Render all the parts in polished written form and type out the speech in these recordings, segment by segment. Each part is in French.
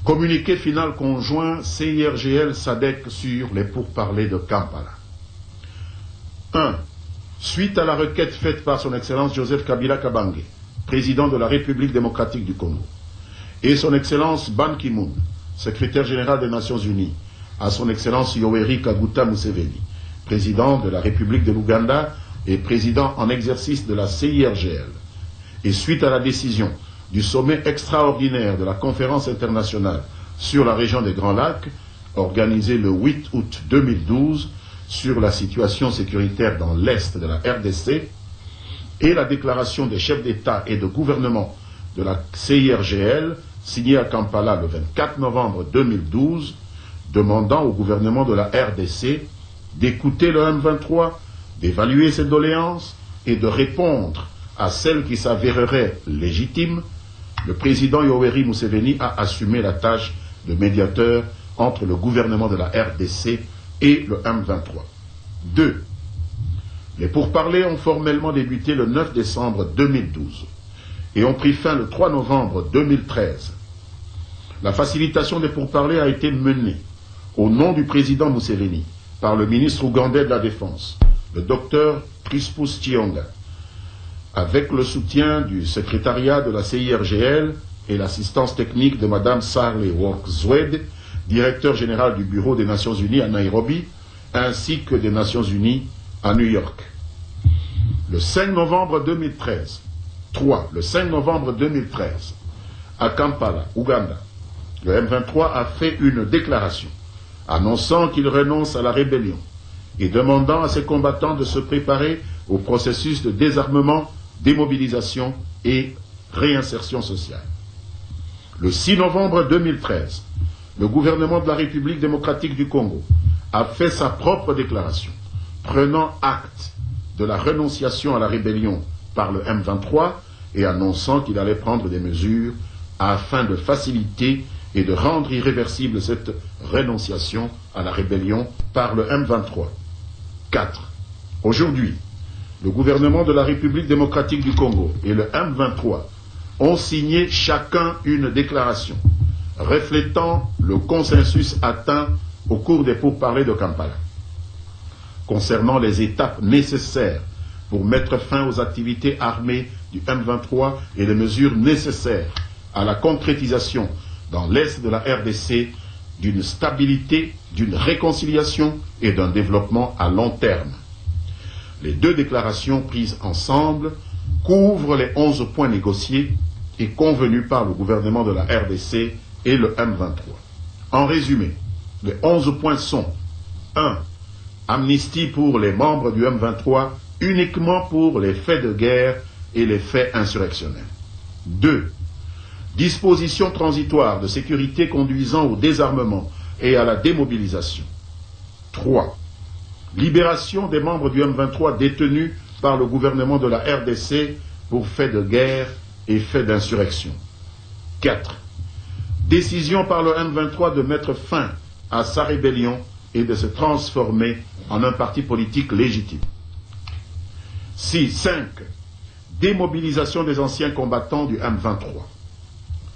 Communiqué final conjoint CIRGL-SADC sur les pourparlers de Kampala. 1. Suite à la requête faite par son Excellence Joseph Kabila Kabange, président de la République démocratique du Congo, et son Excellence Ban Ki-moon, secrétaire général des Nations Unies, à son Excellence Yoweri Kaguta Museveni, président de la République de l'Ouganda et président en exercice de la CIRGL, et suite à la décision du sommet extraordinaire de la conférence internationale sur la région des Grands Lacs, organisé le 8 août 2012 sur la situation sécuritaire dans l'Est de la RDC, et la déclaration des chefs d'État et de gouvernement de la CIRGL, signée à Kampala le 24 novembre 2012, demandant au gouvernement de la RDC d'écouter le M23, d'évaluer ses doléances et de répondre à celles qui s'avéreraient légitimes, le président Yoweri Museveni a assumé la tâche de médiateur entre le gouvernement de la RDC et le M23. 2. Les pourparlers ont formellement débuté le 9 décembre 2012 et ont pris fin le 3 novembre 2013. La facilitation des pourparlers a été menée au nom du président Museveni par le ministre ougandais de la Défense, le docteur Crispus Chionga, avec le soutien du secrétariat de la CIRGL et l'assistance technique de Mme Sarle Work-Zwed, directeur général du Bureau des Nations Unies à Nairobi, ainsi que des Nations Unies à New York. Le 5 novembre 2013, le 5 novembre 2013, à Kampala, Ouganda, le M23 a fait une déclaration annonçant qu'il renonce à la rébellion et demandant à ses combattants de se préparer au processus de désarmement, démobilisation et réinsertion sociale. Le 6 novembre 2013, le gouvernement de la République démocratique du Congo a fait sa propre déclaration, prenant acte de la renonciation à la rébellion par le M23 et annonçant qu'il allait prendre des mesures afin de faciliter et de rendre irréversible cette renonciation à la rébellion par le M23. 4. Aujourd'hui, le gouvernement de la République démocratique du Congo et le M23 ont signé chacun une déclaration reflétant le consensus atteint au cours des pourparlers de Kampala concernant les étapes nécessaires pour mettre fin aux activités armées du M23 et les mesures nécessaires à la concrétisation dans l'Est de la RDC d'une stabilité, d'une réconciliation et d'un développement à long terme. Les deux déclarations prises ensemble couvrent les 11 points négociés et convenus par le gouvernement de la RDC et le M23. En résumé, les 11 points sont 1. Amnistie pour les membres du M23 uniquement pour les faits de guerre et les faits insurrectionnels. 2. Dispositions transitoires de sécurité conduisant au désarmement et à la démobilisation. 3. Libération des membres du M23 détenus par le gouvernement de la RDC pour faits de guerre et faits d'insurrection. 4. Décision par le M23 de mettre fin à sa rébellion et de se transformer en un parti politique légitime. 5. Démobilisation des anciens combattants du M23.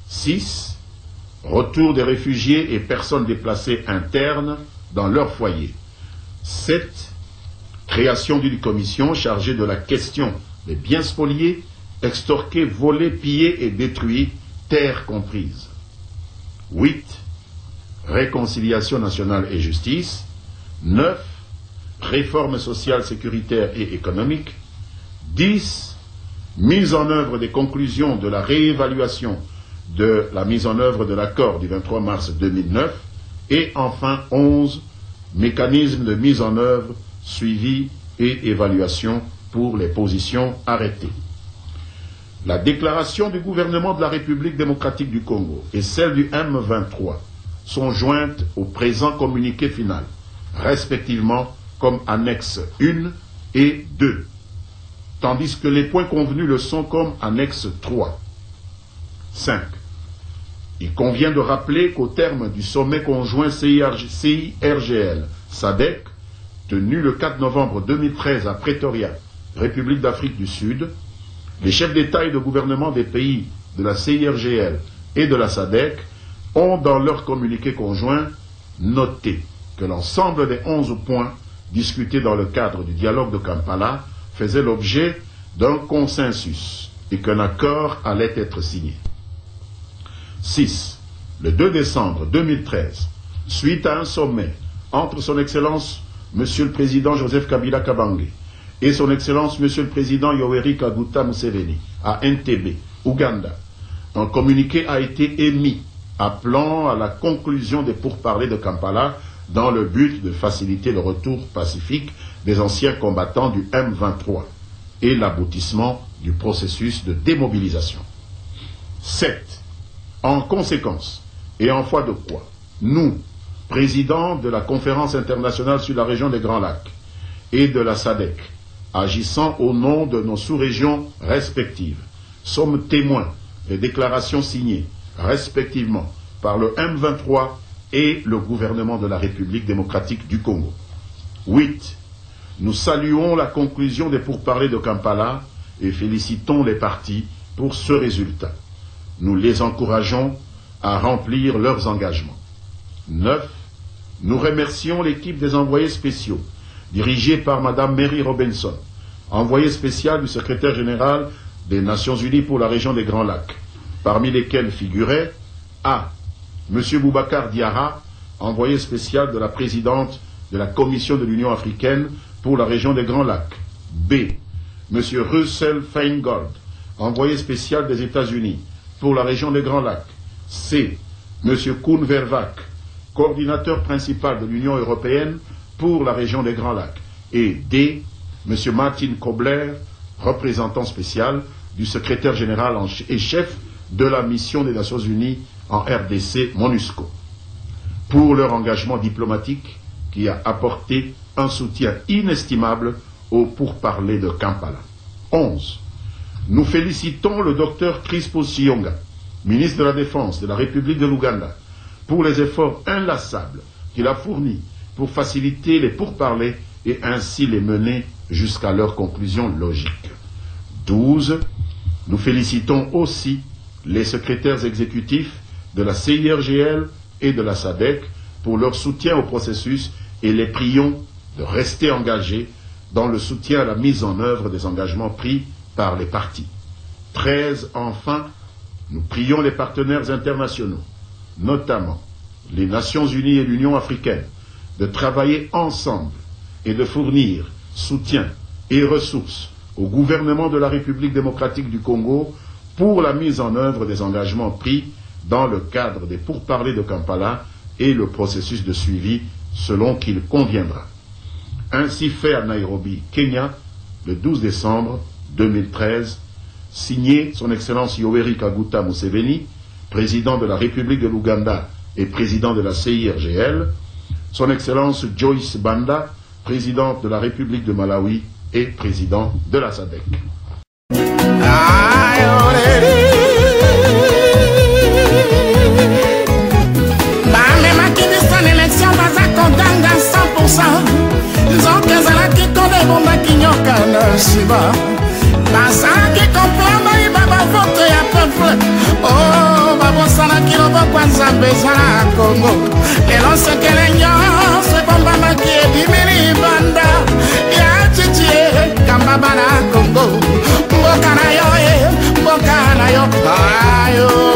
6. Retour des réfugiés et personnes déplacées internes dans leur foyer. 7. Création d'une commission chargée de la question des biens spoliés, extorqués, volés, pillés et détruits, terres comprises. 8. Réconciliation nationale et justice. 9. Réforme sociale, sécuritaire et économique. 10. Mise en œuvre des conclusions de la réévaluation de la mise en œuvre de l'accord du 23 mars 2009. Et enfin 11. Mécanisme de mise en œuvre, suivi et évaluation pour les positions arrêtées. La déclaration du gouvernement de la République démocratique du Congo et celle du M23 sont jointes au présent communiqué final, respectivement comme annexe 1 et 2, tandis que les points convenus le sont comme annexe 3. 5. Il convient de rappeler qu'au terme du sommet conjoint CIRGL-SADC, tenu le 4 novembre 2013 à Pretoria, République d'Afrique du Sud, les chefs d'État et de gouvernement des pays de la CIRGL et de la SADC ont dans leur communiqué conjoint noté que l'ensemble des 11 points discutés dans le cadre du dialogue de Kampala faisaient l'objet d'un consensus et qu'un accord allait être signé. 6. Le 2 décembre 2013, suite à un sommet entre son Excellence Monsieur le Président Joseph Kabila Kabange et son Excellence Monsieur le Président Yoweri Kaguta Museveni à Entebbe, Ouganda, un communiqué a été émis appelant à la conclusion des pourparlers de Kampala dans le but de faciliter le retour pacifique des anciens combattants du M23 et l'aboutissement du processus de démobilisation. 7. En conséquence, et en foi de quoi, nous, présidents de la Conférence internationale sur la région des Grands Lacs et de la SADC, agissant au nom de nos sous-régions respectives, sommes témoins des déclarations signées respectivement par le M23 et le gouvernement de la République démocratique du Congo. 8. Nous saluons la conclusion des pourparlers de Kampala et félicitons les parties pour ce résultat. Nous les encourageons à remplir leurs engagements. 9. Nous remercions l'équipe des envoyés spéciaux, dirigée par Mme Mary Robinson, envoyée spéciale du secrétaire général des Nations Unies pour la région des Grands Lacs, parmi lesquels figuraient A. M. Boubacar Diarra, envoyé spécial de la présidente de la Commission de l'Union africaine pour la région des Grands Lacs. B. M. Russell Feingold, envoyé spécial des États-Unis pour la région des Grands Lacs. C. M. Koen Vervaek, coordinateur principal de l'Union européenne pour la région des Grands Lacs. Et D. M. Martin Kobler, représentant spécial du secrétaire général et chef de la mission des Nations Unies en RDC, MONUSCO, pour leur engagement diplomatique qui a apporté un soutien inestimable aux pourparlers de Kampala. 11. Nous félicitons le docteur Crispo Sionga, ministre de la Défense de la République de l'Ouganda, pour les efforts inlassables qu'il a fournis pour faciliter les pourparlers et ainsi les mener jusqu'à leur conclusion logique. 12. Nous félicitons aussi les secrétaires exécutifs de la CIRGL et de la SADC pour leur soutien au processus et les prions de rester engagés dans le soutien à la mise en œuvre des engagements pris par les parties. 13. Enfin, nous prions les partenaires internationaux, notamment les Nations Unies et l'Union africaine, de travailler ensemble et de fournir soutien et ressources au gouvernement de la République démocratique du Congo pour la mise en œuvre des engagements pris dans le cadre des pourparlers de Kampala et le processus de suivi selon qu'il conviendra. Ainsi fait à Nairobi, Kenya, le 12 décembre 2013, signé son Excellence Yoweri Kaguta Museveni, président de la République de l'Ouganda et président de la CIRGL, son Excellence Joyce Banda, présidente de la République de Malawi et président de la SADC. Oh, babosana kilobo kwanza mbezala Congo. Lelo sekele nyonso bomba makie bimili banda ya chichie kamba bana Congo. Mboka na yo, mboka na yo. Ayo.